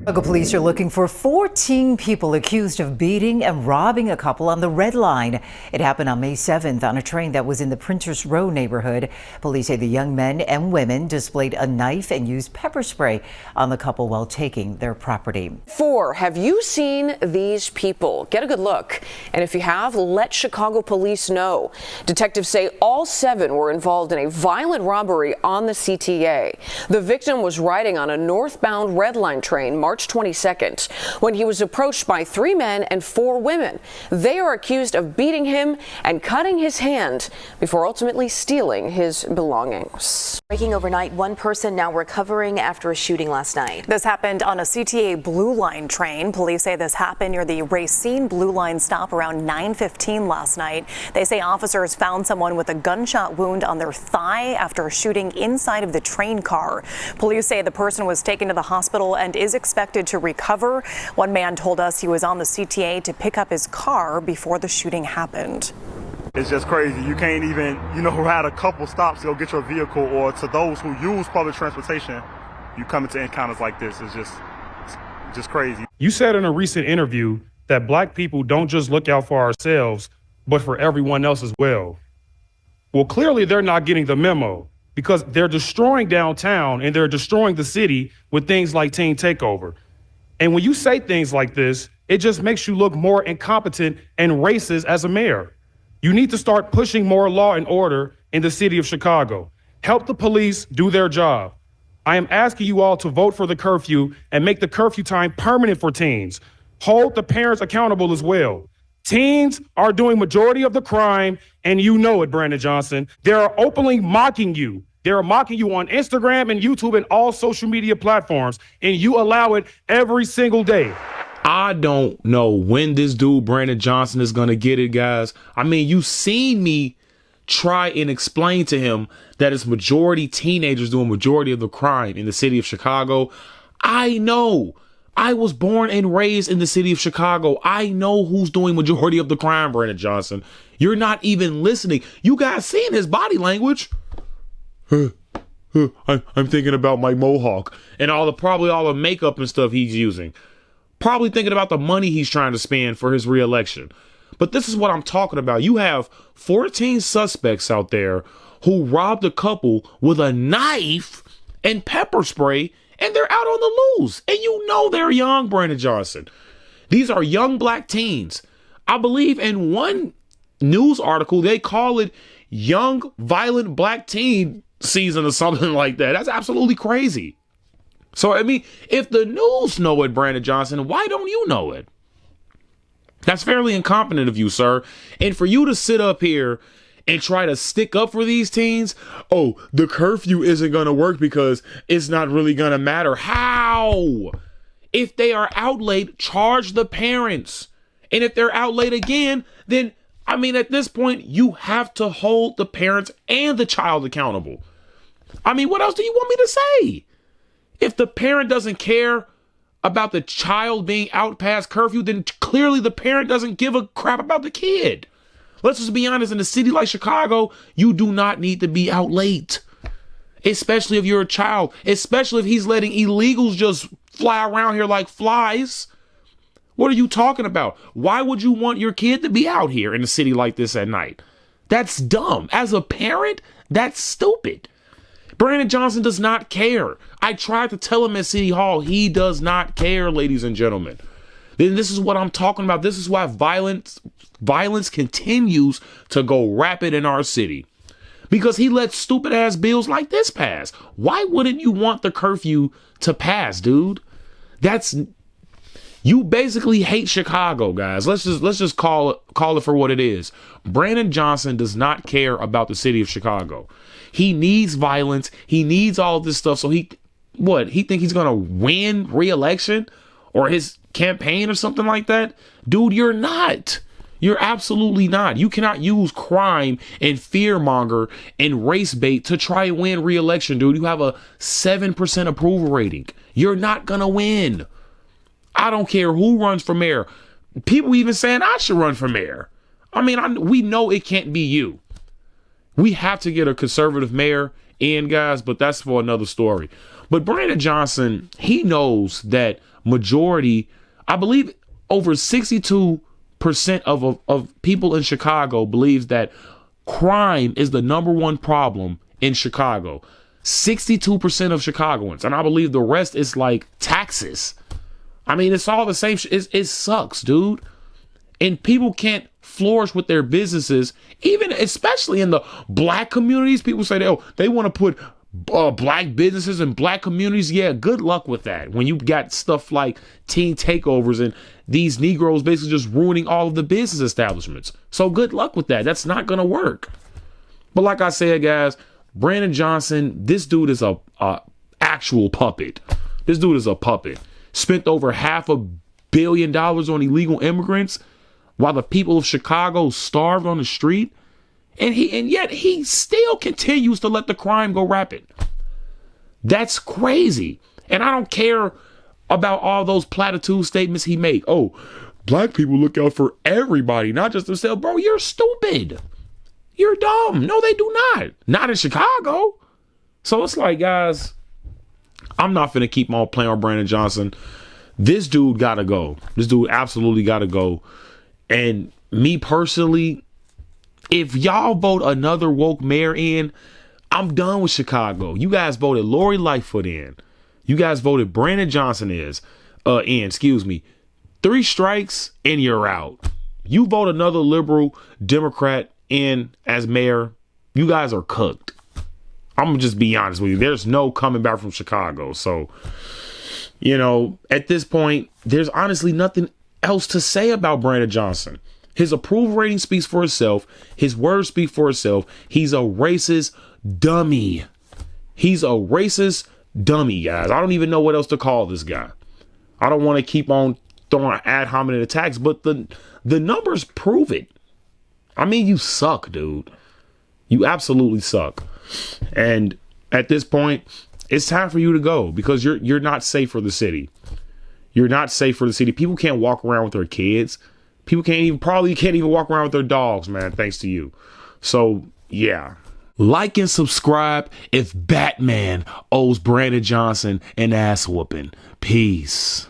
Chicago police are looking for 14 people accused of beating and robbing a couple on the Red Line. It happened on May 7th on a train that was in the Printers Row neighborhood. Police say the young men and women displayed a knife and used pepper spray on the couple while taking their property. Have you seen these people? Get a good look. And if you have, let Chicago police know. Detectives say all 7 were involved in a violent robbery on the CTA. The victim was riding on a northbound Red Line train March 22nd when he was approached by 3 men and 4 women. They are accused of beating him and cutting his hand before ultimately stealing his belongings. Breaking overnight, one person now recovering after a shooting last night. This happened on a CTA Blue Line train. Police say this happened near the Racine Blue Line stop around 9:15 last night. They say officers found someone with a gunshot wound on their thigh after a shooting inside of the train car. Police say the person was taken to the hospital and is expected to recover. One man told us he was on the CTA to pick up his car before the shooting happened. It's just crazy. You can't even, ride a couple stops to go get your vehicle, or to those who use public transportation, you come into encounters like this. It's just crazy. You said in a recent interview that Black people don't just look out for ourselves, but for everyone else as well. Well, clearly they're not getting the memo, because they're destroying downtown and they're destroying the city with things like teen takeover. And when you say things like this, it just makes you look more incompetent and racist as a mayor. You need to start pushing more law and order in the city of Chicago. Help the police do their job. I am asking you all to vote for the curfew and make the curfew time permanent for teens. Hold the parents accountable as well. Teens are doing majority of the crime, and you know it, Brandon Johnson. They are openly mocking you. They're mocking you on Instagram and YouTube and all social media platforms, and you allow it every single day. I don't know when this dude, Brandon Johnson, is going to get it, guys. I mean, you seen me try and explain to him that it's majority teenagers doing majority of the crime in the city of Chicago. I know. I was born and raised in the city of Chicago. I know who's doing majority of the crime, Brandon Johnson. You're not even listening. You guys seeing his body language? I'm thinking about my mohawk and probably all the makeup and stuff he's using. Probably thinking about the money he's trying to spend for his reelection. But this is what I'm talking about. You have 14 suspects out there who robbed a couple with a knife and pepper spray, and they're out on the loose. And you know they're young, Brandon Johnson. These are young Black teens. I believe in one news article, they call it young, violent Black teen season or something like that. That's absolutely crazy. So, I mean, if the news know it, Brandon Johnson, why don't you know it? That's fairly incompetent of you, sir. And for you to sit up here and try to stick up for these teens, oh, the curfew isn't going to work because it's not really going to matter. How? If they are out late, charge the parents. And if they're out late again, then, I mean, at this point, you have to hold the parents and the child accountable. I mean, what else do you want me to say? If the parent doesn't care about the child being out past curfew, then clearly the parent doesn't give a crap about the kid. Let's just be honest, in a city like Chicago, you do not need to be out late. Especially if you're a child, especially if he's letting illegals just fly around here like flies. What are you talking about? Why would you want your kid to be out here in a city like this at night? That's dumb. As a parent, that's stupid. Brandon Johnson does not care. I tried to tell him at City Hall, he does not care, ladies and gentlemen. Then this is what I'm talking about. This is why violence continues to go rapid in our city. Because he lets stupid ass bills like this pass. Why wouldn't you want the curfew to pass, dude? You basically hate Chicago, guys. Let's just call it for what it is. Brandon Johnson does not care about the city of Chicago. He needs violence. He needs all this stuff. So he think he's gonna win re-election or his campaign or something like that? Dude, you're not. You're absolutely not. You cannot use crime and fearmonger and race bait to try and win re-election, dude. You have a 7% approval rating. You're not gonna win. I don't care who runs for mayor. People even saying I should run for mayor. I mean, we know it can't be you. We have to get a conservative mayor end, guys, but that's for another story. But Brandon Johnson, he knows that majority, I believe over 62% of people in Chicago believes that crime is the number one problem in Chicago. 62% of Chicagoans. And I believe the rest is like taxes. I mean, it's all the same. It sucks, dude. And people can't flourish with their businesses, even especially in the black communities. People say, oh, they want to put black businesses in black communities. Yeah, good luck with that. When you got stuff like teen takeovers and these Negroes basically just ruining all of the business establishments. So good luck with that. That's not going to work. But like I said, guys, Brandon Johnson, this dude is a actual puppet. This dude is a puppet. Spent over $500 million on illegal immigrants while the people of Chicago starved on the street. And yet he still continues to let the crime go rapid. That's crazy. And I don't care about all those platitude statements he made. Oh, black people look out for everybody, not just themselves. Bro, you're stupid. You're dumb. No, they do not. Not in Chicago. So it's like, guys, I'm not finna keep on playing on Brandon Johnson. This dude gotta go. This dude absolutely gotta go. And me personally, if y'all vote another woke mayor in, I'm done with Chicago. You guys voted Lori Lightfoot in. You guys voted Brandon Johnson in. 3 strikes and you're out. You vote another liberal Democrat in as mayor, you guys are cooked. I'm gonna just be honest with you. There's no coming back from Chicago. So, at this point, there's honestly nothing else to say about Brandon Johnson. His approval rating speaks for itself. His words speak for itself. He's a racist dummy. He's a racist dummy, guys. I don't even know what else to call this guy. I don't want to keep on throwing ad hominem attacks, but the numbers prove it. I mean, you suck, dude. You absolutely suck. And at this point, it's time for you to go because you're not safe for the city. You're not safe for the city. People can't walk around with their kids. People probably can't even walk around with their dogs, man, thanks to you. So, yeah. Like and subscribe if Batman owes Brandon Johnson an ass whooping. Peace.